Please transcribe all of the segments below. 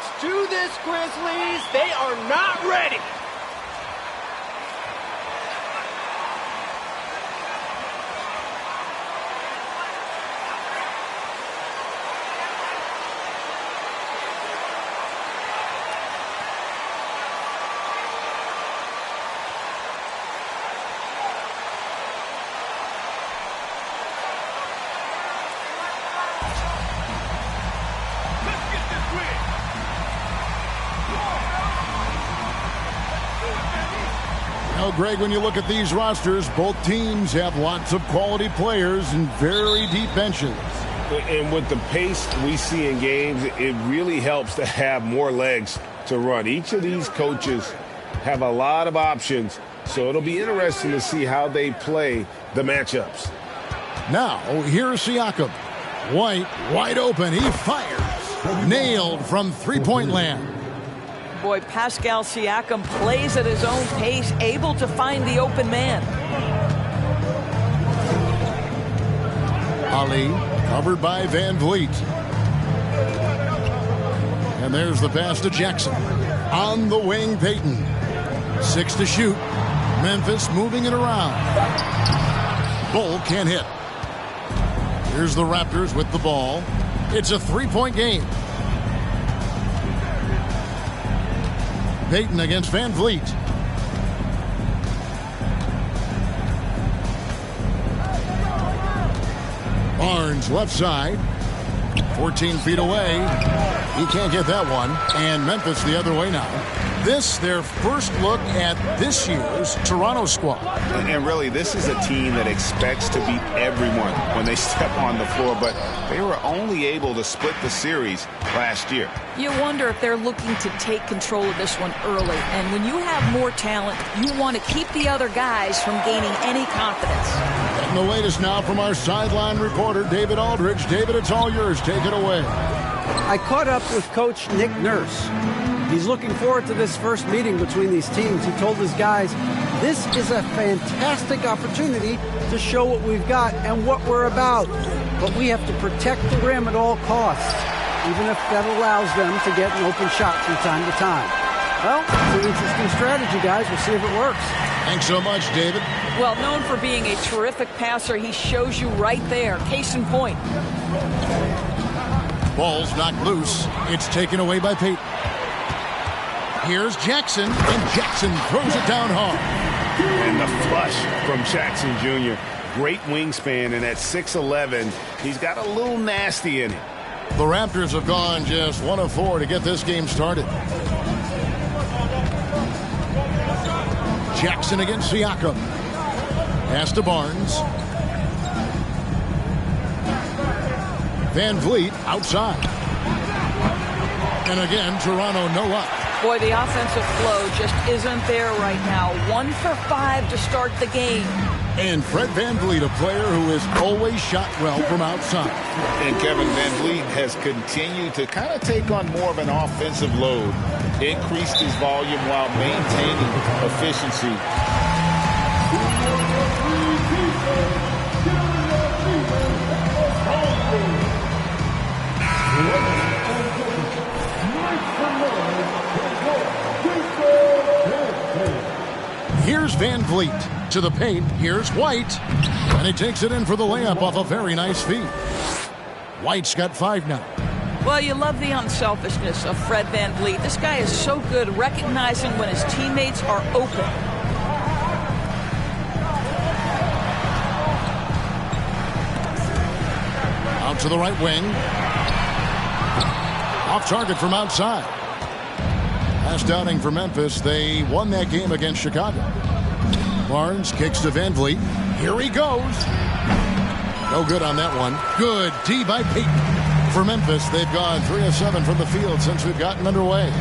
Let's do this, Grizzlies. They are not ready. Greg, when you look at these rosters, both teams have lots of quality players and very deep benches. And with the pace we see in games, it really helps to have more legs to run. Each of these coaches have a lot of options, so it'll be interesting to see how they play the matchups. Now, here's Siakam. White, wide open. He fires. Nailed from three-point land. Boy, Pascal Siakam plays at his own pace, able to find the open man. Ali, covered by Van Vliet. And there's the pass to Jackson. On the wing, Payton. 6 to shoot. Memphis moving it around. Bull can't hit. Here's the Raptors with the ball. It's a three-point game. Payton against Van Vliet. Barnes left side. 14 feet away. He can't get that one. And Memphis the other way now. This, their first look at this year's Toronto squad. And really, this is a team that expects to beat everyone when they step on the floor, but they were only able to split the series last year. You wonder if they're looking to take control of this one early. And when you have more talent, you want to keep the other guys from gaining any confidence. And the latest now from our sideline reporter, David Aldridge. David, it's all yours. Take it away. I caught up with Coach Nick Nurse. He's looking forward to this first meeting between these teams. He told his guys, this is a fantastic opportunity to show what we've got and what we're about. But we have to protect the rim at all costs, even if that allows them to get an open shot from time to time. Well, it's an interesting strategy, guys. We'll see if it works. Thanks so much, David. Well, known for being a terrific passer, he shows you right there. Case in point. Ball's knocked loose. It's taken away by Payton. Here's Jackson, and Jackson throws it down hard. And the flush from Jackson Jr. Great wingspan, and at 6'11", he's got a little nasty in it. The Raptors have gone just 1 of 4 to get this game started. Jackson against Siakam. Pass to Barnes. Van Vliet outside. And again, Toronto no luck. Boy, the offensive flow just isn't there right now. 1 for 5 to start the game. And Fred Van Vliet, a player who has always shot well from outside. And Kevin Van Vliet has continued to kind of take on more of an offensive load. Increased his volume while maintaining efficiency. Here's Van Vliet to the paint. Here's White. And he takes it in for the layup off a very nice feed. White's got 5 now. Well, you love the unselfishness of Fred Van Vliet. This guy is so good recognizing when his teammates are open. Out to the right wing. Off target from outside. Last outing for Memphis. They won that game against Chicago. Barnes kicks to Van Vliet. Here he goes. No good on that one. Good D by Payton. For Memphis, they've gone 3 of 7 from the field since we've gotten underway.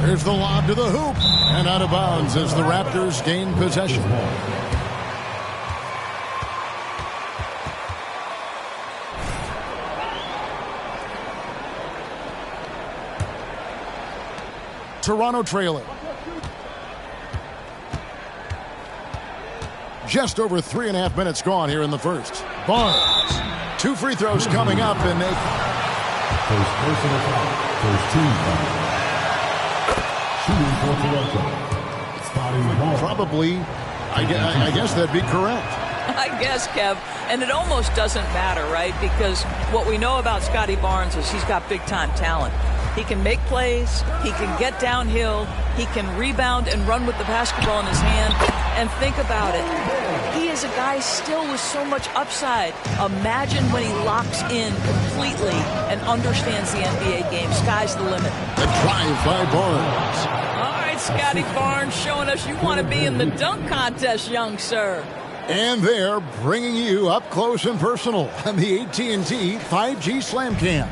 Here's the lob to the hoop. And out of bounds as the Raptors gain possession. Toronto trailing. Just over 3.5 minutes gone here in the first. Barnes. 2 free throws coming up, and First personal foul. First team foul. Shooting for Toronto. Scotty Barnes. Probably, I guess that'd be correct. I guess, Kev. And it almost doesn't matter, right? Because what we know about Scotty Barnes is he's got big-time talent. He can make plays. He can get downhill. He can rebound and run with the basketball in his hand. And think about it. He is a guy still with so much upside. Imagine when he locks in completely and understands the NBA game. Sky's the limit. A drive by Barnes. All right, Scotty Barnes showing us you want to be in the dunk contest, young sir. And they're bringing you up close and personal on the AT&T 5G Slam Cam.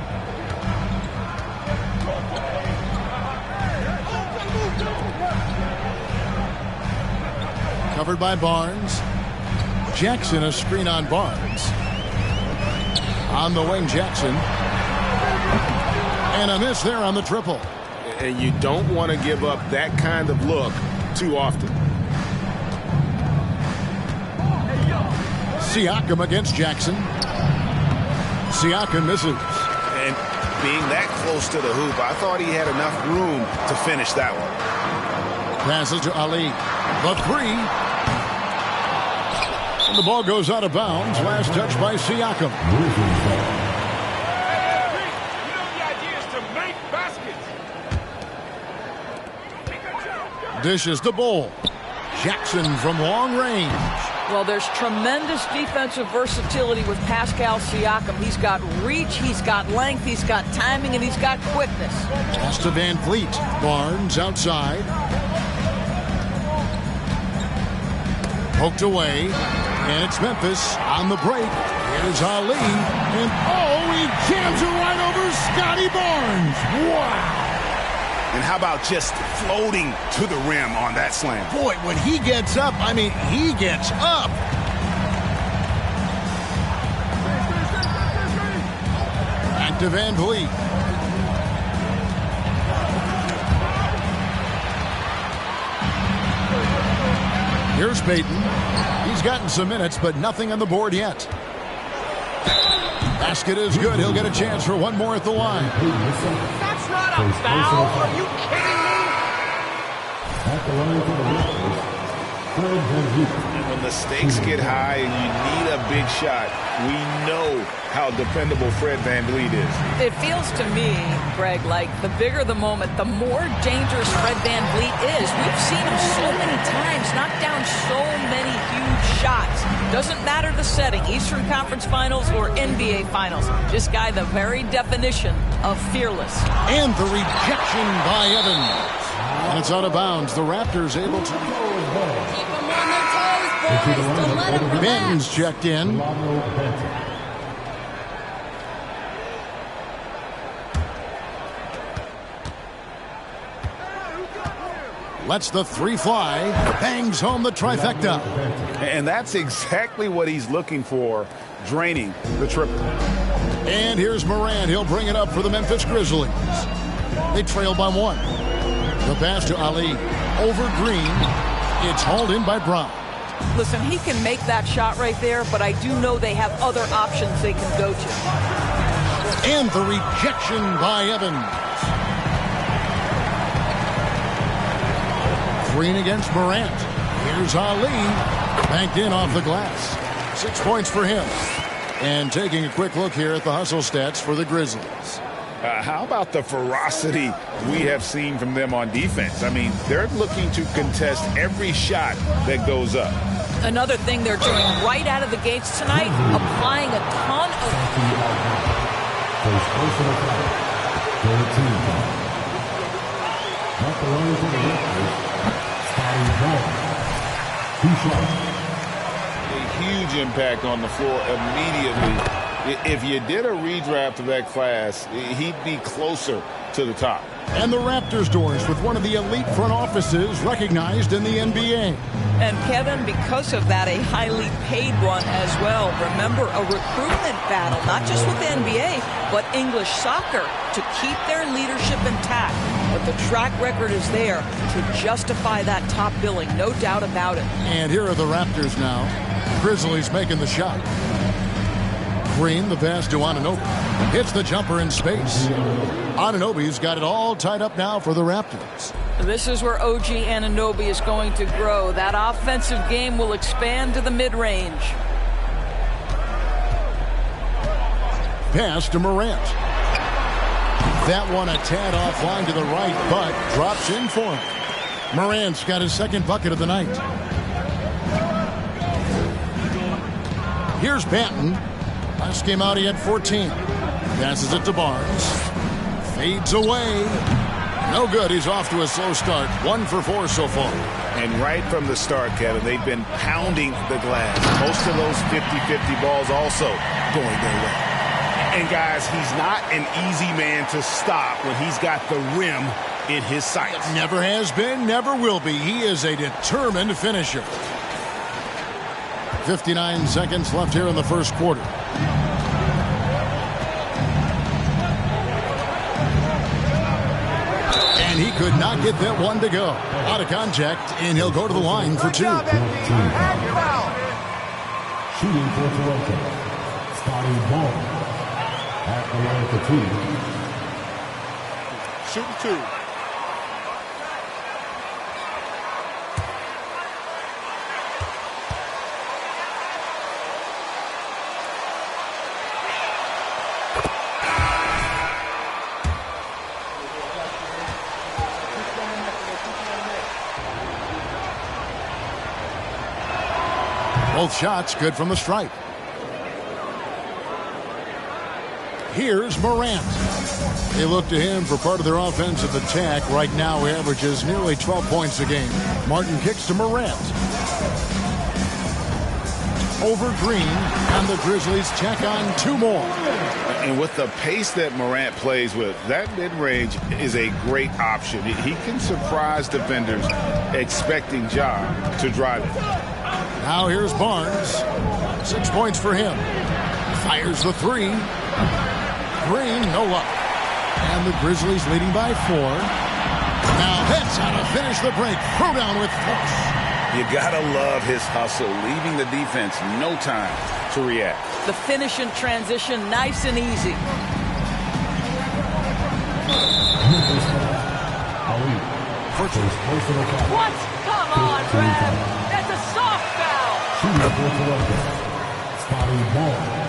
Covered by Barnes. Jackson, a screen on Barnes. On the wing, Jackson. And a miss there on the triple. And you don't want to give up that kind of look too often. Siakam against Jackson. Siakam misses. And being that close to the hoop, I thought he had enough room to finish that one. Passes to Ali. The three. And the ball goes out of bounds. Last touch by Siakam. You know the idea is to make baskets. Dishes the ball. Jackson from long range. Well, there's tremendous defensive versatility with Pascal Siakam. He's got reach, he's got length, he's got timing, and he's got quickness. Pass to Van Vliet. Barnes outside. Poked away. And it's Memphis on the break. Here's Ali. And he jams it right over Scotty Barnes. Wow. And how about just floating to the rim on that slam? Boy, when he gets up, he gets up. Back to Van Vliet. Here's Payton. He's gotten some minutes, but nothing on the board yet. Basket is good. He'll get a chance for one more at the line. That's not a foul. Are you kidding me? At the line for the Raptors, Fred VanVleet. And when the stakes get high and you need a big shot, we know how dependable Fred VanVleet is. It feels to me, Greg, like the bigger the moment, the more dangerous Fred VanVleet is. We've seen him so many times knock down so many huge shots. Doesn't matter the setting, Eastern Conference Finals or NBA Finals. This guy, the very definition of fearless. And the rejection by Evans. And it's out of bounds. The Raptors able to... Keep them on their toes, boys. Don't let them relax. Benton's checked in. Lets the three fly. Bangs home the trifecta. And that's exactly what he's looking for, draining the triple. And here's Moran. He'll bring it up for the Memphis Grizzlies. They trail by one. The pass to Ali. Over Green. It's hauled in by Brown. Listen, he can make that shot right there, but I do know they have other options they can go to. And the rejection by Evans. Green against Morant. Here's Ali. Banked in off the glass. 6 points for him. And taking a quick look here at the hustle stats for the Grizzlies. How about the ferocity we have seen from them on defense? I mean, they're looking to contest every shot that goes up. Another thing they're doing right out of the gates tonight, applying a ton of... First personal foul. Third team foul. At the line for the Raptors, Scotty Barnes. 2 shots. A huge impact on the floor immediately. If you did a redraft of that class, he'd be closer to the top. And the Raptors doors with one of the elite front offices recognized in the NBA. And Kevin, because of that, a highly paid one as well. Remember, a recruitment battle, not just with the NBA, but English soccer to keep their leadership intact. But the track record is there to justify that top billing, no doubt about it. And here are the Raptors now. Grizzlies making the shot. screen, the pass to Anunoby. Hits the jumper in space. Anunoby's got it all tied up now for the Raptors. This is where OG Anunoby is going to grow. That offensive game will expand to the mid-range. Pass to Morant. That one a tad offline to the right, but drops in for him. Morant's got his second bucket of the night. Here's Banton. Last game out, he had 14. Passes it to Barnes. Fades away. No good. He's off to a slow start. 1 for 4 so far. And right from the start, Kevin, they've been pounding the glass. Most of those 50-50 balls also going their way. And, guys, he's not an easy man to stop when he's got the rim in his sights. Never has been, never will be. He is a determined finisher. 59 seconds left here in the first quarter. And he could not get that one to go. Out of contact, and he'll go to the line for 2. Shooting for Toronto, Scotty Barnes at the line for 2. Shooting 2. Both shots good from the stripe. Here's Morant. They look to him for part of their offensive attack. Right now, he averages nearly 12 points a game. Martin kicks to Morant. Over Green, and the Grizzlies check on 2 more. And with the pace that Morant plays with, that mid-range is a great option. He can surprise defenders expecting Ja to drive it. Now here's Barnes. 6 points for him. Fires the 3. Green, no luck. And the Grizzlies leading by 4. Now that's how to finish the break. Throw down with force. You gotta love his hustle, leaving the defense no time to react. The finish in transition, nice and easy. What? Come on, Brad. That's a soft foul. Shooting for Toronto, Scotty Barnes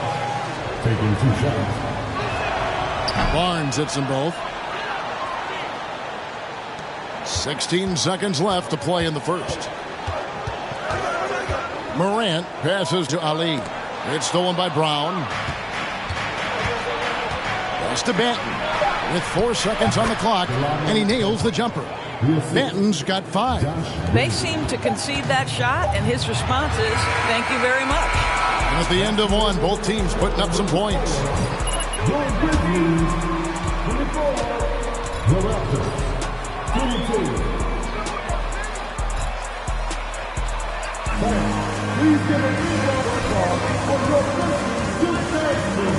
taking 2 shots. Barnes hits them both. 16 seconds left to play in the first. Morant passes to Ali. It's stolen by Brown. Pass to Banton with 4 seconds on the clock, and he nails the jumper. Banton's got 5. They seem to concede that shot, and his response is, thank you very much. And at the end of 1, both teams putting up some points. The Raptors, 22. Please give a round of applause for your first defenseman.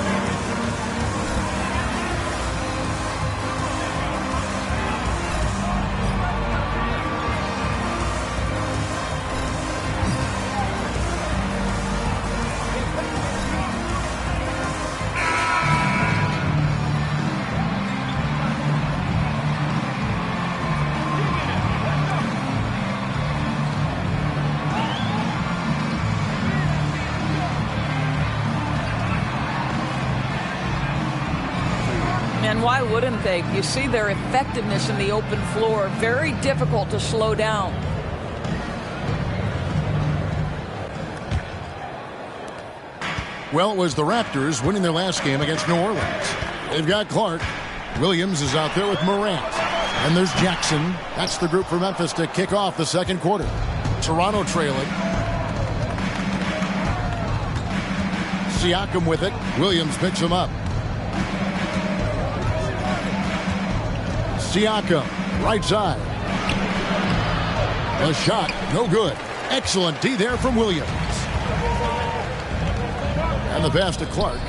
And why wouldn't they? You see their effectiveness in the open floor. Very difficult to slow down. Well, it was the Raptors winning their last game against New Orleans. They've got Clark. Williams is out there with Morant. And there's Jackson. That's the group for Memphis to kick off the second quarter. Toronto trailing. Siakam with it. Williams picks him up. Siakam, right side. A shot, no good. Excellent D there from Williams. And the pass to Clark.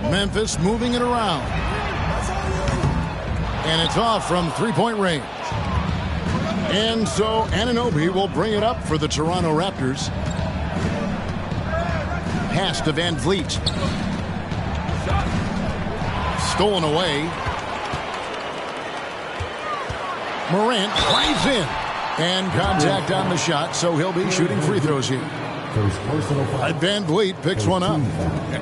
Memphis moving it around. And it's off from 3-point range. And so Anunoby will bring it up for the Toronto Raptors. Pass to Van Vliet. Stolen away. Morant drives in. And contact on the shot, so he'll be shooting free throws here. Van Vliet picks one up.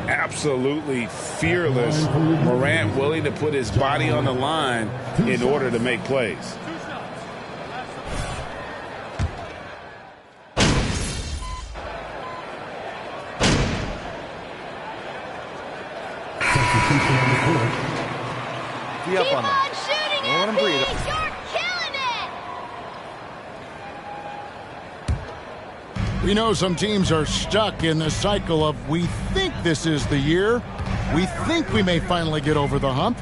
Absolutely fearless. Morant willing to put his body on the line in order to make plays. Be up on them. Don't let him breathe. You're killing it! We know some teams are stuck in the cycle of we think this is the year, we think we may finally get over the hump,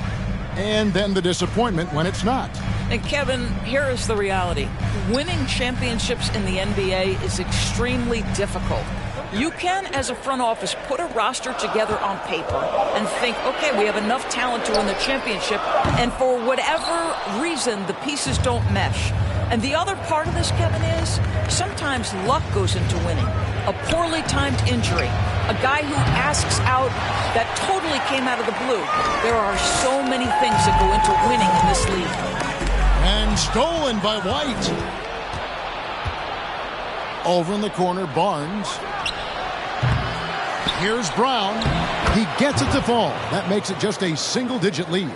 and then the disappointment when it's not. And Kevin, here is the reality. Winning championships in the NBA is extremely difficult. You can, as a front office, put a roster together on paper and think, okay, we have enough talent to win the championship, and for whatever reason, the pieces don't mesh. And the other part of this, Kevin, is sometimes luck goes into winning. A poorly timed injury, a guy who asks out that totally came out of the blue. There are so many things that go into winning in this league. And stolen by White. Over in the corner, Barnes. Here's Brown. He gets it to fall. That makes it just a single-digit lead.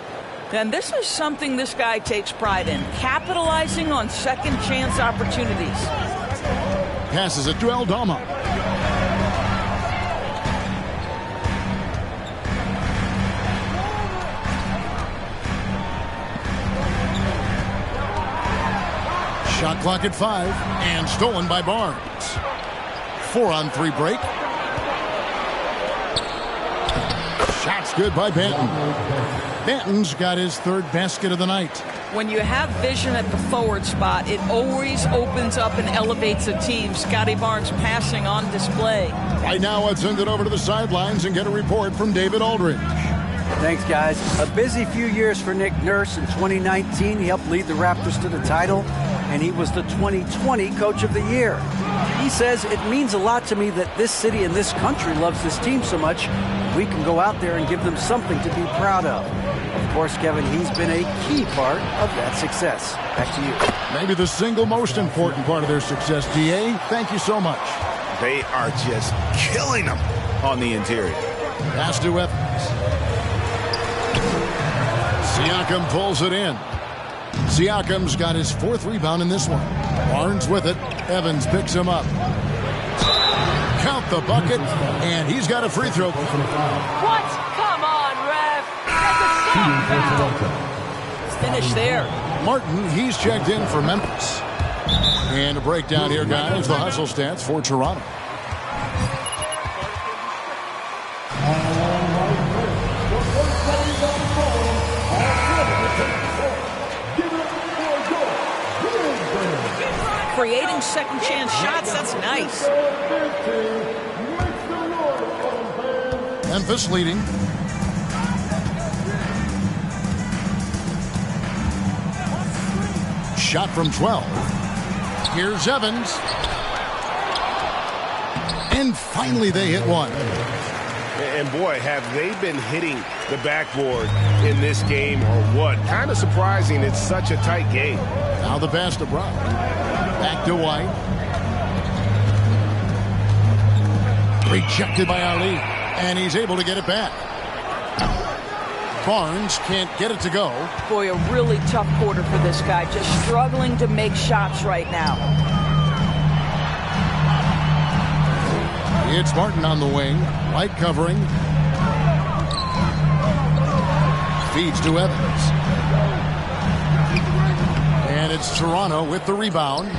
And this is something this guy takes pride in, capitalizing on second chance opportunities. Passes it to Aldama. Shot clock at 5 and stolen by Barnes. 4-on-3 break. Shot's good by Banton. Banton's got his third basket of the night. When you have vision at the forward spot, it always opens up and elevates a team. Scotty Barnes passing on display. Right now, let's send it over to the sidelines and get a report from David Aldridge. Thanks, guys. A busy few years for Nick Nurse. In 2019, he helped lead the Raptors to the title, and he was the 2020 Coach of the Year. He says, it means a lot to me that this city and this country loves this team so much. We can go out there and give them something to be proud of. Of course, Kevin, he's been a key part of that success. Back to you. Maybe the single most important part of their success, D.A. Thank you so much. They are just killing them on the interior. Pass to Evans. Siakam pulls it in. Siakam's got his fourth rebound in this one. Barnes with it. Evans picks him up. Count the bucket, and he's got a free throw. What? Come on, ref. That's a shot. Finish there. Martin, he's checked in for Memphis. And a breakdown here, guys. The hustle stats for Toronto. Creating second chance shots, that's nice. Memphis leading. Shot from 12. Here's Evans. And finally they hit one. And boy, have they been hitting the backboard in this game or what? Kind of surprising. It's such a tight game. Now the pass to Brown. Back to White. Rejected by Ali. And he's able to get it back. Barnes can't get it to go. Boy, a really tough quarter for this guy. Just struggling to make shots right now. It's Martin on the wing. White covering. Feeds to Evans. And it's Toronto with the rebound.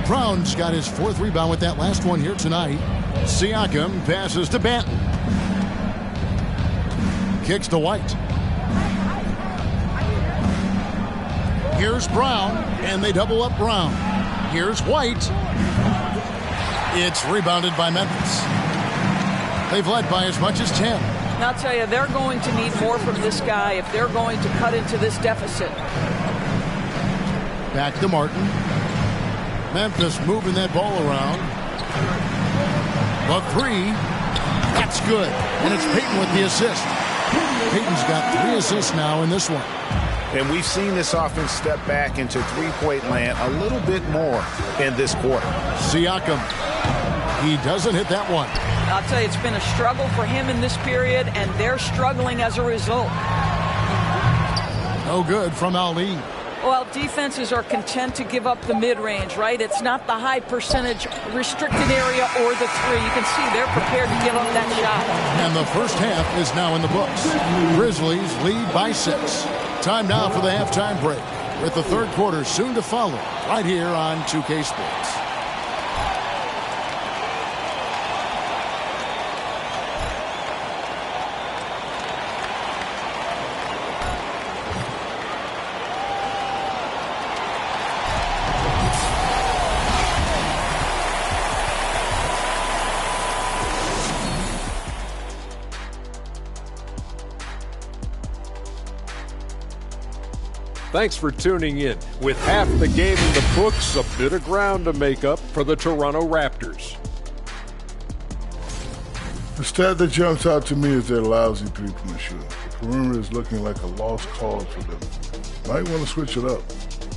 Brown's got his fourth rebound with that last one here tonight. Siakam passes to Banton. Kicks to White. Here's Brown, and they double up Brown. Here's White. It's rebounded by Memphis. They've led by as much as 10. And I'll tell you, they're going to need more from this guy if they're going to cut into this deficit. Back to Martin. Memphis moving that ball around. The three. That's good. And it's Peyton with the assist. Peyton's got 3 assists now in this one. And we've seen this offense step back into three-point land a little bit more in this quarter. Siakam. He doesn't hit that one. I'll tell you, it's been a struggle for him in this period, and they're struggling as a result. No good from Ali. Well, defenses are content to give up the mid-range, right? It's not the high percentage restricted area or the three. You can see they're prepared to give up that shot. And the first half is now in the books. Grizzlies lead by 6. Time now for the halftime break, with the third quarter soon to follow, right here on 2K Sports. Thanks for tuning in. With half the game in the books, a bit of ground to make up for the Toronto Raptors. The stat that jumps out to me is their lousy three-point shooting. The perimeter is looking like a lost cause for them. Might want to switch it up.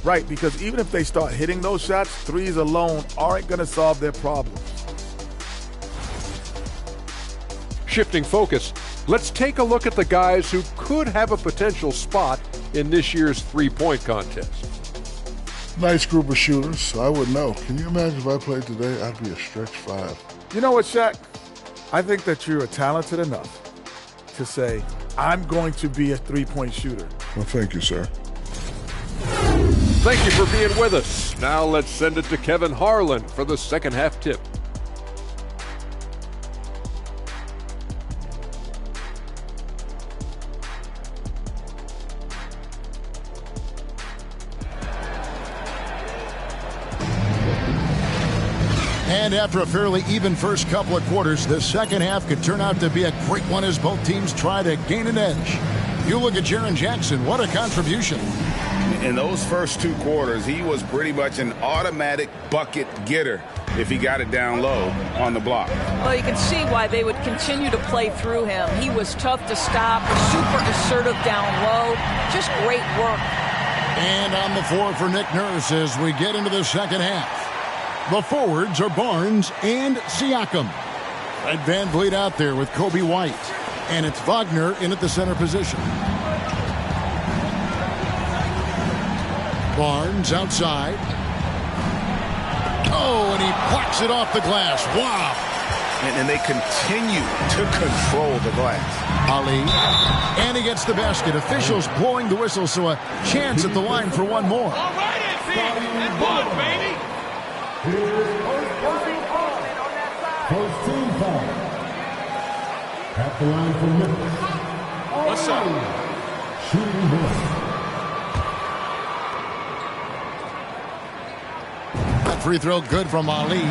Right, because even if they start hitting those shots, threes alone aren't going to solve their problems. Shifting focus, let's take a look at the guys who could have a potential spot in this year's three-point contest. Nice group of shooters. I would know. Can you imagine if I played today? I'd be a stretch 5. You know what, Shaq? I think that you're talented enough to say, I'm going to be a three-point shooter. Well, thank you, sir. Thank you for being with us. Now let's send it to Kevin Harlan for the second half tip. And after a fairly even first couple of quarters, the second half could turn out to be a great one as both teams try to gain an edge. You look at Jaren Jackson, what a contribution. In those first 2 quarters, he was pretty much an automatic bucket getter if he got it down low on the block. Well, you can see why they would continue to play through him. He was tough to stop, super assertive down low, just great work. And on the floor for Nick Nurse as we get into the second half. The forwards are Barnes and Siakam. Fred VanVleet out there with Kobe White. And it's Wagner in at the center position. Barnes outside. Oh, and he blocks it off the glass. Wow. And they continue to control the glass. Ali. And he gets the basket. Officials blowing the whistle, so a chance at the line for one more. All right, MC. And one, baby. First team foul. At the line for Memphis. What's up? Shooting ball. That free throw good from Ali.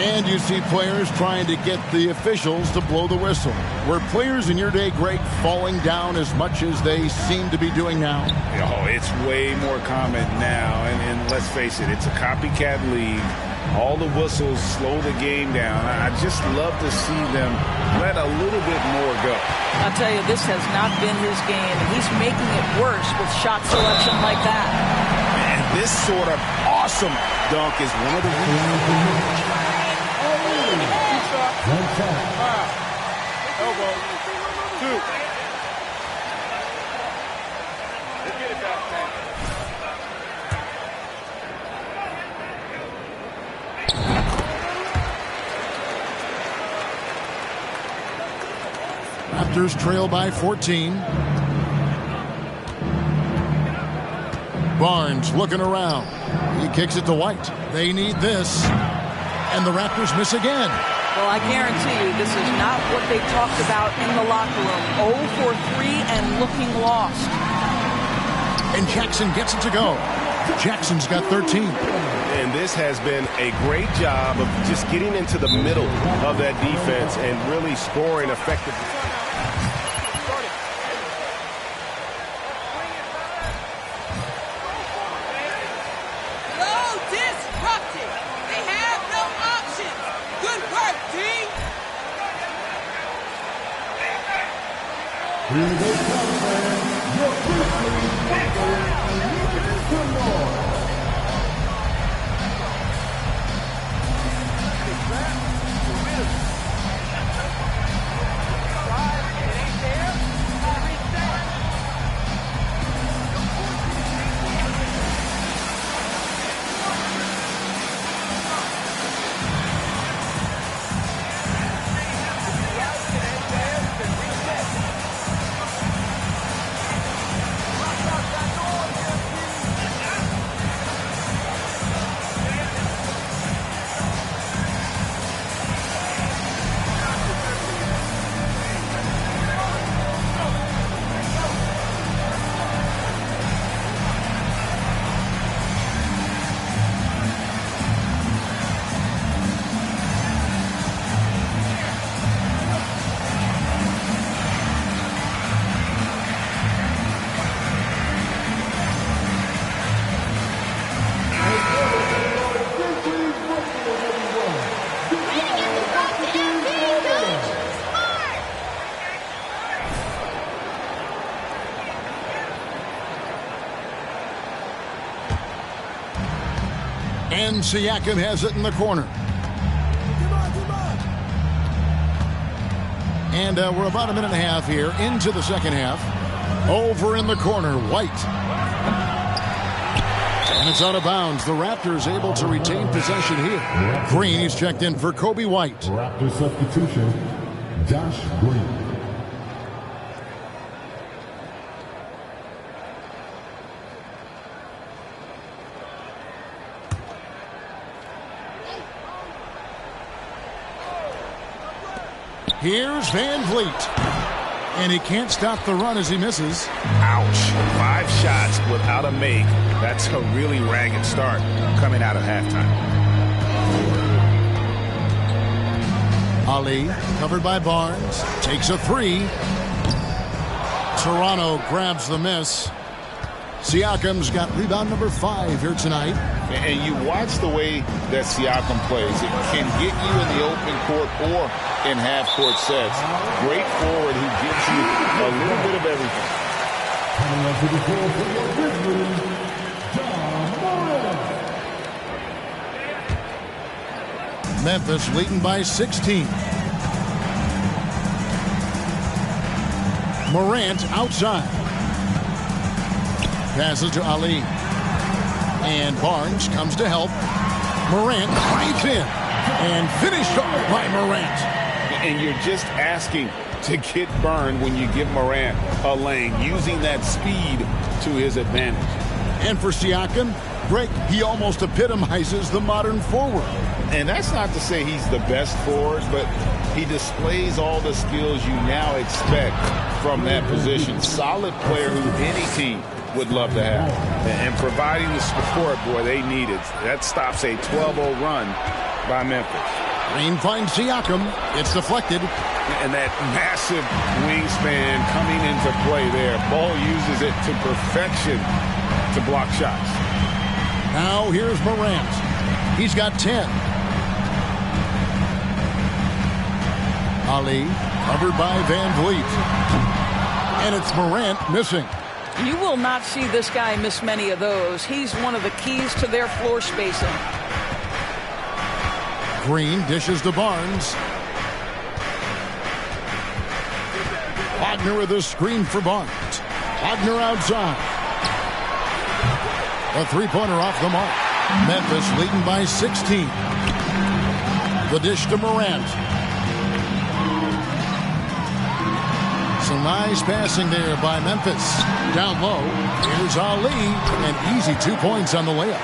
And you see players trying to get the officials to blow the whistle. Were players in your day, Greg, falling down as much as they seem to be doing now? Oh, it's way more common now. And let's face it, it's a copycat league. All the whistles slow the game down. I just love to see them let a little bit more go. I'll tell you, this has not been his game. He's making it worse with shot selection like that. And this sort of awesome dunk is one of the reasons. Elbow. 2. Let's get it back, man. Raptors trail by 14. Barnes looking around. He kicks it to White. They need this. And the Raptors miss again. Well, I guarantee you this is not what they talked about in the locker room. 0 for 3 and looking lost. And Jackson gets it to go. Jackson's got 13. And this has been a great job of just getting into the middle of that defense and really scoring effectively. Here they come, fans. Your Grizzlies Buckeyes Tomorrow. And Siakam has it in the corner. And we're about a minute and a half here into the second half. Over in the corner, White. And it's out of bounds. The Raptors able to retain possession here. Green is checked in for Kobe White. Raptor substitution, Josh Green. Here's Van Vliet. And he can't stop the run as he misses. Ouch. 5 shots without a make. That's a really ragged start coming out of halftime. Ali, covered by Barnes, takes a 3. Toronto grabs the miss. Siakam's got rebound number 5 here tonight. And you watch the way that Siakam plays. It can get you in the open court or in half-court sets. Great forward who gives you a little bit of everything. Coming up to the floor for your Grizzlies, John Morant. Memphis leading by 16. Morant outside. Passes to Ali. And Barnes comes to help. Morant drives in. And finished off by Morant. And you're just asking to get burned when you give Morant a lane, using that speed to his advantage. And for Siakam, Greg, he almost epitomizes the modern forward. And that's not to say he's the best forward, but he displays all the skills you now expect from that position. Solid player who any team would love to have. And providing the support, boy, they needed. That stops a 12-0 run by Memphis. Green finds Siakam. It's deflected. And that massive wingspan coming into play there. Ball uses it to perfection to block shots. Now here's Morant. He's got 10. Ali, covered by Van Vliet. And it's Morant missing. You will not see this guy miss many of those. He's one of the keys to their floor spacing. Green dishes to Barnes. Wagner with a screen for Barnes. Wagner outside. A three-pointer off the mark. Memphis leading by 16. The dish to Morant. Some nice passing there by Memphis. Down low, here's Ali, and easy 2 points on the layup.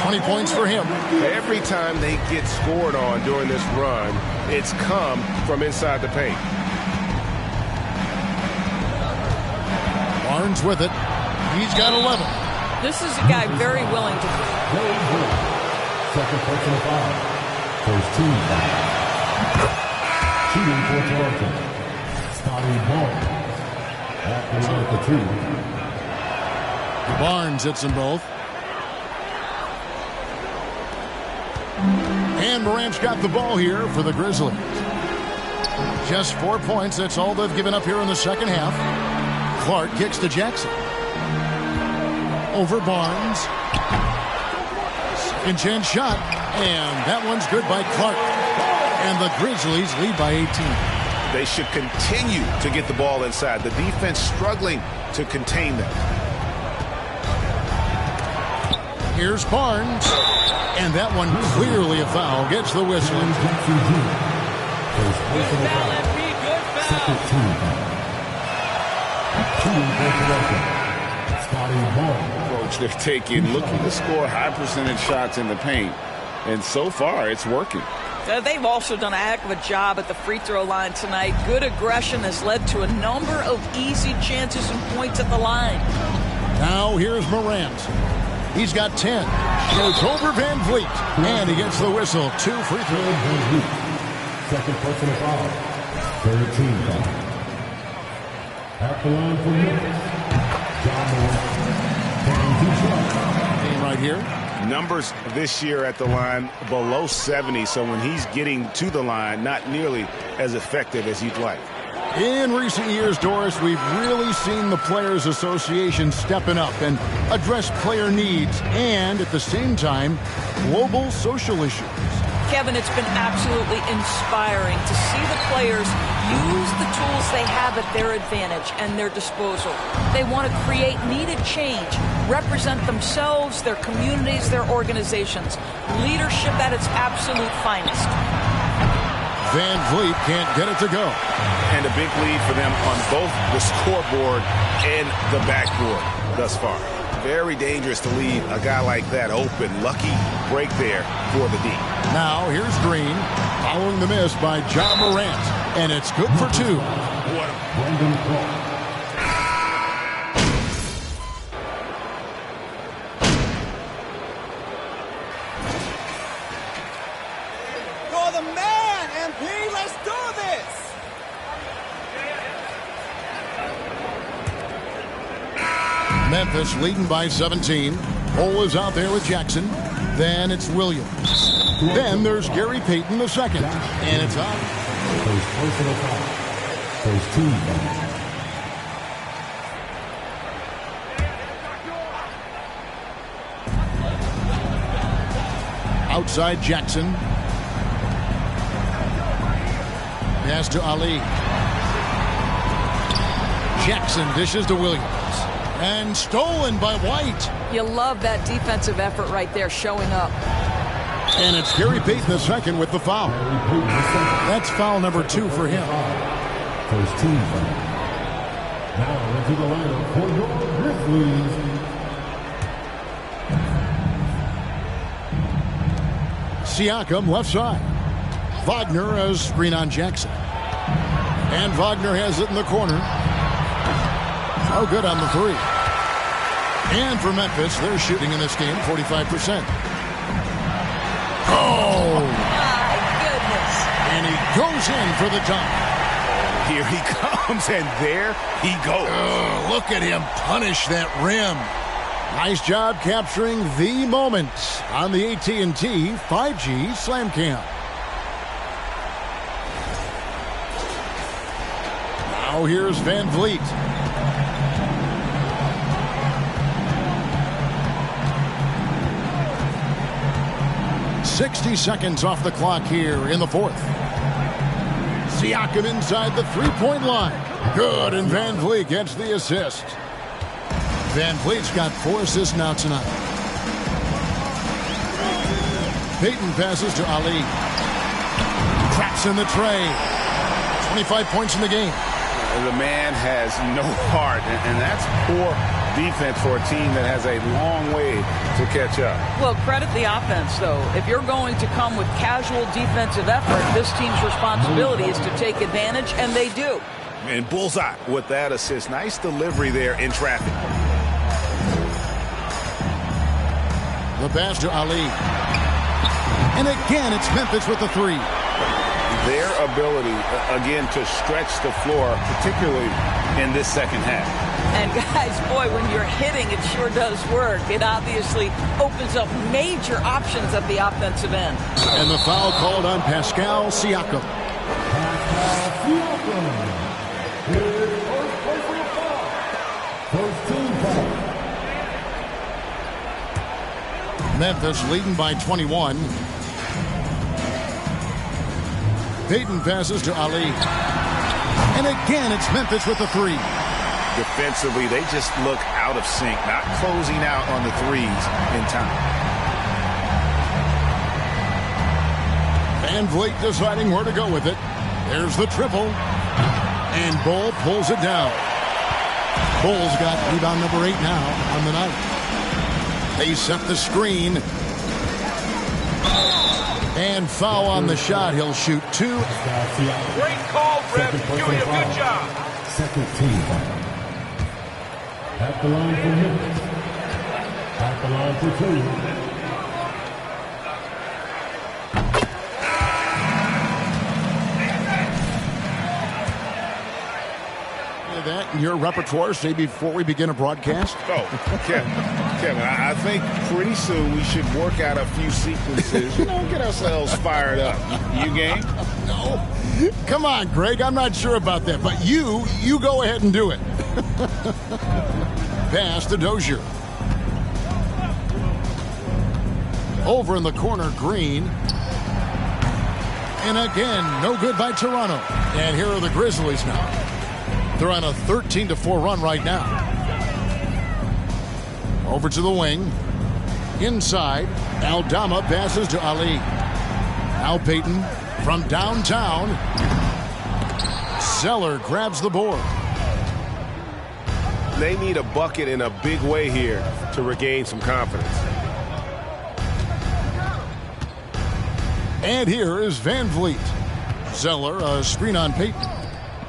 20 points for him. Every time they get scored on during this run, it's come from inside the paint. Barnes with it. He's got 11. This is a guy very willing to. Second personal foul. First team foul. Shooting for Toronto. Scotty Barnes. At the line for 2. Barnes hits them both. And Morant's got the ball here for the Grizzlies. Just 4 points. That's all they've given up here in the second half. Clark kicks to Jackson. Over Barnes. Second chance shot. And that one's good by Clark. And the Grizzlies lead by 18. They should continue to get the ball inside. The defense struggling to contain them. Here's Barnes. And that one clearly a foul. Gets the whistle. Coach, they're looking to score high percentage shots in the paint. And so far, it's working. They've also done a heck of a job at the free throw line tonight. Good aggression has led to a number of easy chances and points at the line. Now here's Morant. He's got 10. Goes over Van Vliet. And he gets the whistle. 2 free throws. Second personal foul. 13 foul. At the line for Memphis. John Morant. Right here. Numbers this year at the line below 70. So when he's getting to the line, not nearly as effective as you'd like. In recent years, Doris, we've really seen the Players Association stepping up and address player needs and, at the same time, global social issues. Kevin, it's been absolutely inspiring to see the players use the tools they have at their advantage and their disposal. They want to create needed change, represent themselves, their communities, their organizations. Leadership at its absolute finest. Van Vliet can't get it to go. And a big lead for them on both the scoreboard and the backboard thus far. Very dangerous to leave a guy like that open. Lucky break there for the D. Now here's Green following the miss by John Morant. And it's good for 2. What a You're the man, MP. Let's do this. Memphis leading by 17. Cole is out there with Jackson. Then it's Williams. Then there's Gary Payton the second. And it's out. First personal foul. First team foul. Outside Jackson. Pass to Ali. Jackson dishes to Williams. And stolen by White. You love that defensive effort right there showing up. And it's Gary Payton the second with the foul. That's foul number 2 for him. First team foul. Now into the lineup for your Grizzlies. Siakam left side. Wagner has screen on Jackson. And Wagner has it in the corner. Oh, good on the 3. And for Memphis, they're shooting in this game 45%. Oh! My goodness. And he goes in for the dunk. Here he comes, and there he goes. Oh, look at him punish that rim. Nice job capturing the moment on the AT&T 5G Slam Cam. Now here's Van Vliet. .60 seconds off the clock here in the 4th. Siakam inside the three-point line. Good, and Van Vliet gets the assist. Van Vliet's got 4 assists now tonight. Payton passes to Ali. Traps in the tray. 25 points in the game. The man has no heart, and that's poor defense for a team that has a long way to catch up. Well, credit the offense, though. If you're going to come with casual defensive effort, this team's responsibility is to take advantage, and they do. And bullseye with that assist. Nice delivery there in traffic. The pass to Ali. And again, it's Memphis with the 3. Their ability, again, to stretch the floor, particularly in this second half. And guys, boy, when you're hitting, it sure does work. It obviously opens up major options at the offensive end. And the foul called on Pascal Siakam. Memphis leading by 21. Payton passes to Ali. And again, it's Memphis with the three. Defensively, they just look out of sync, not closing out on the threes in time. Van Vliet deciding where to go with it. There's the triple. And Bull pulls it down. Bull's got rebound number 8 now on the night. They set the screen. And foul on the shot. He'll shoot 2. Great call, Ref. Doing a good job. Second team foul. At the line for Memphis. At the line for 2. That in your repertoire, say, before we begin a broadcast? Oh, Kevin, I think pretty soon we should work out a few sequences, get ourselves fired up. You game? No. Come on, Greg, I'm not sure about that, but you go ahead and do it. Pass to Dozier. Over in the corner, Green. And again, no good by Toronto. And here are the Grizzlies now. They're on a 13-4 run right now. Over to the wing. Inside, Aldama passes to Ali. Now Payton from downtown. Zeller grabs the board. They need a bucket in a big way here to regain some confidence. And here is Van Vliet. Zeller, a screen on Payton.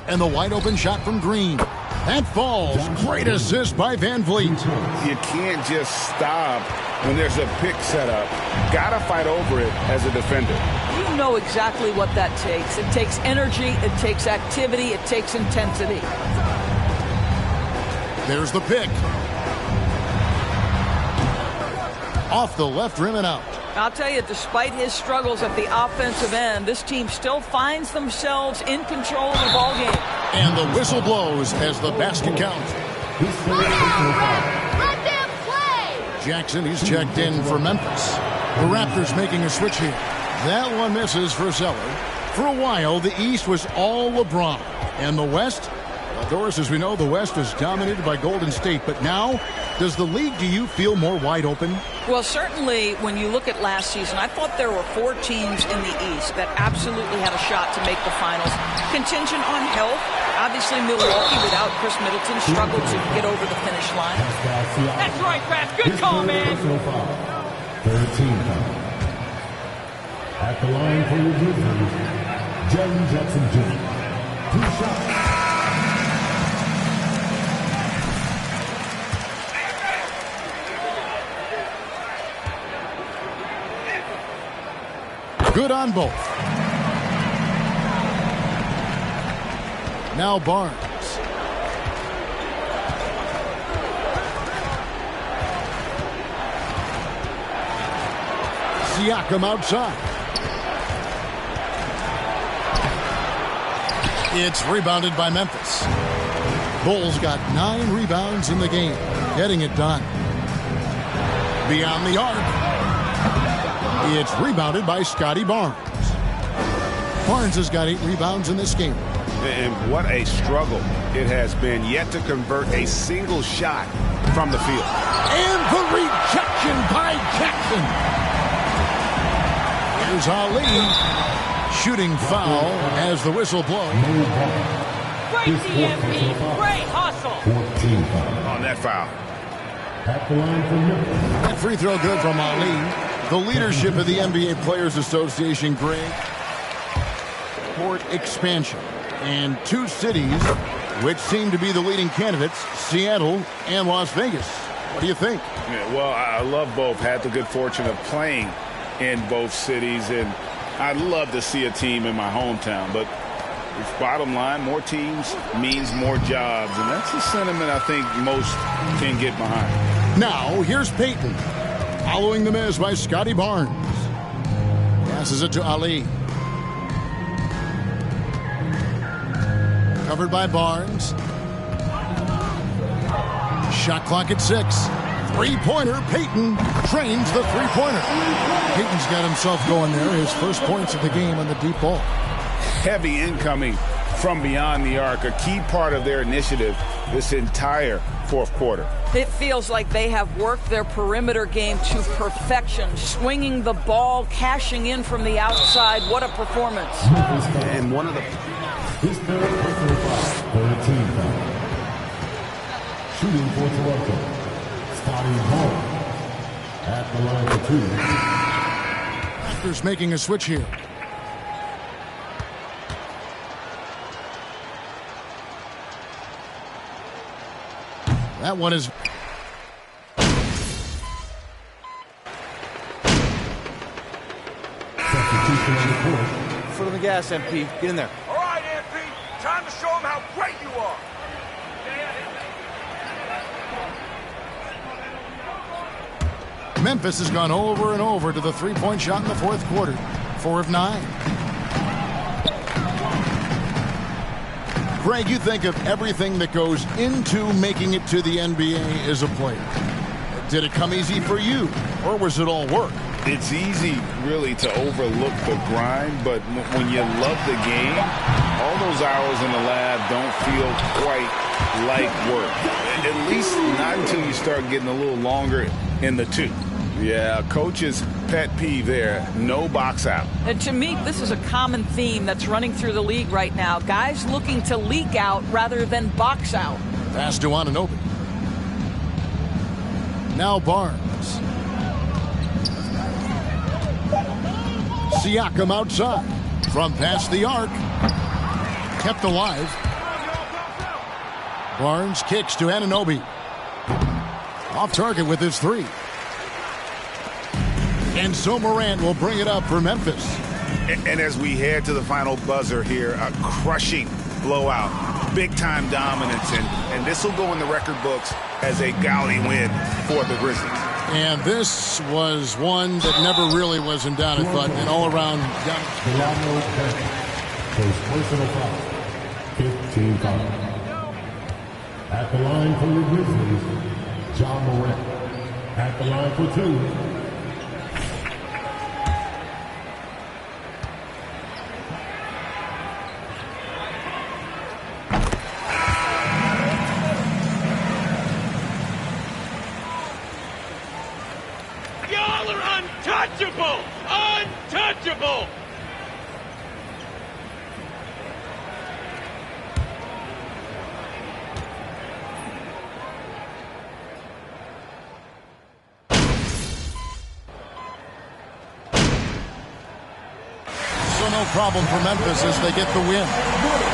And the wide open shot from Green. That falls. Great assist by Van Vliet. You can't just stop when there's a pick set up. Gotta fight over it as a defender. You know exactly what that takes. It takes energy, it takes activity, it takes intensity. There's the pick. Off the left rim and out. I'll tell you, despite his struggles at the offensive end, this team still finds themselves in control of the ballgame. And the whistle blows as the basket counts. Let them play! Jackson, he's checked in for Memphis. The Raptors making a switch here. That one misses for Zeller. For a while, the East was all LeBron. And the West? Of course, as we know, the West was dominated by Golden State. But now, does the league, do you feel more wide open? Well, certainly when you look at last season, I thought there were 4 teams in the East that absolutely had a shot to make the finals. Contingent on health. Obviously, Milwaukee, without Chris Middleton, struggled to get over the finish line. That's right, Ref. Good call, man. Third team foul. At the line for your Grizzlies, Jaren Jackson Jr. 2 shots. Good on both. Now Barnes. Siakam outside. It's rebounded by Memphis. Bulls got 9 rebounds in the game, getting it done. Beyond the arc. It's rebounded by Scotty Barnes. Barnes has got 8 rebounds in this game. And what a struggle it has been yet to convert a single shot from the field. And the rejection by Jackson. Here's Ali. Shooting foul as the whistle blows. Great DMP. Great hustle. 14 foul. On that foul. At the line for Memphis. That free throw good from Ali. The leadership of the NBA Players Association, Greg, court expansion. And 2 cities which seem to be the leading candidates, Seattle and Las Vegas. What do you think? Yeah, well, I love both. Had the good fortune of playing in both cities, and I'd love to see a team in my hometown. But bottom line, more teams means more jobs, and that's the sentiment I think most can get behind. Now, here's Payton. Following the miss by Scotty Barnes. Passes it to Ali. Covered by Barnes. Shot clock at 6. Three-pointer. Peyton trains the three-pointer. Peyton's got himself going there. His first points of the game on the deep ball. Heavy incoming from beyond the arc, a key part of their initiative this entire fourth quarter. It feels like they have worked their perimeter game to perfection, swinging the ball, cashing in from the outside. What a performance. And one of the... His third personal foul, third team foul. Shooting for Toronto, Scotty Barnes at the line for 2. Raptors making a switch here. That one is... Foot on the gas, MP. Get in there. All right, MP. Time to show them how great you are. Memphis has gone over and over to the three-point shot in the fourth quarter. 4 of 9. Greg, you think of everything that goes into making it to the NBA as a player. Did it come easy for you, or was it all work? It's easy, really, to overlook the grind, but when you love the game, all those hours in the lab don't feel quite like work. At least not until you start getting a little longer in the tooth. Yeah, coach's pet peeve there, no box out. And to me, this is a common theme that's running through the league right now. Guys looking to leak out rather than box out. Pass to Anunoby. Now Barnes. Siakam outside. From past the arc. Kept alive. Barnes kicks to Anunoby. Off target with his 3. And so Morant will bring it up for Memphis. And as we head to the final buzzer here, a crushing blowout, big-time dominance, and this will go in the record books as a gaudy win for the Grizzlies. And this was one that never really was in doubt, I thought, an all-around His personal foul, 15 foul. At the line for the Grizzlies, John Morant. At the line for 2. Y'all are untouchable! Untouchable! No problem for Memphis as they get the win.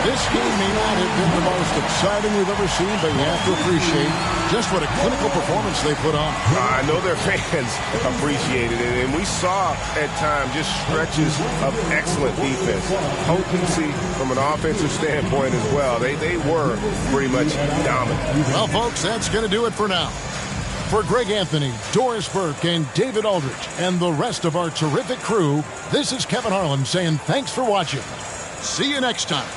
This game may not have been the most exciting we've ever seen, but you have to appreciate just what a clinical performance they put on. I know their fans appreciated it, and we saw at times just stretches of excellent defense. Potency from an offensive standpoint as well. They were pretty much dominant. Well, folks, that's going to do it for now. For Greg Anthony, Doris Burke, and David Aldridge, and the rest of our terrific crew, this is Kevin Harlan saying thanks for watching. See you next time.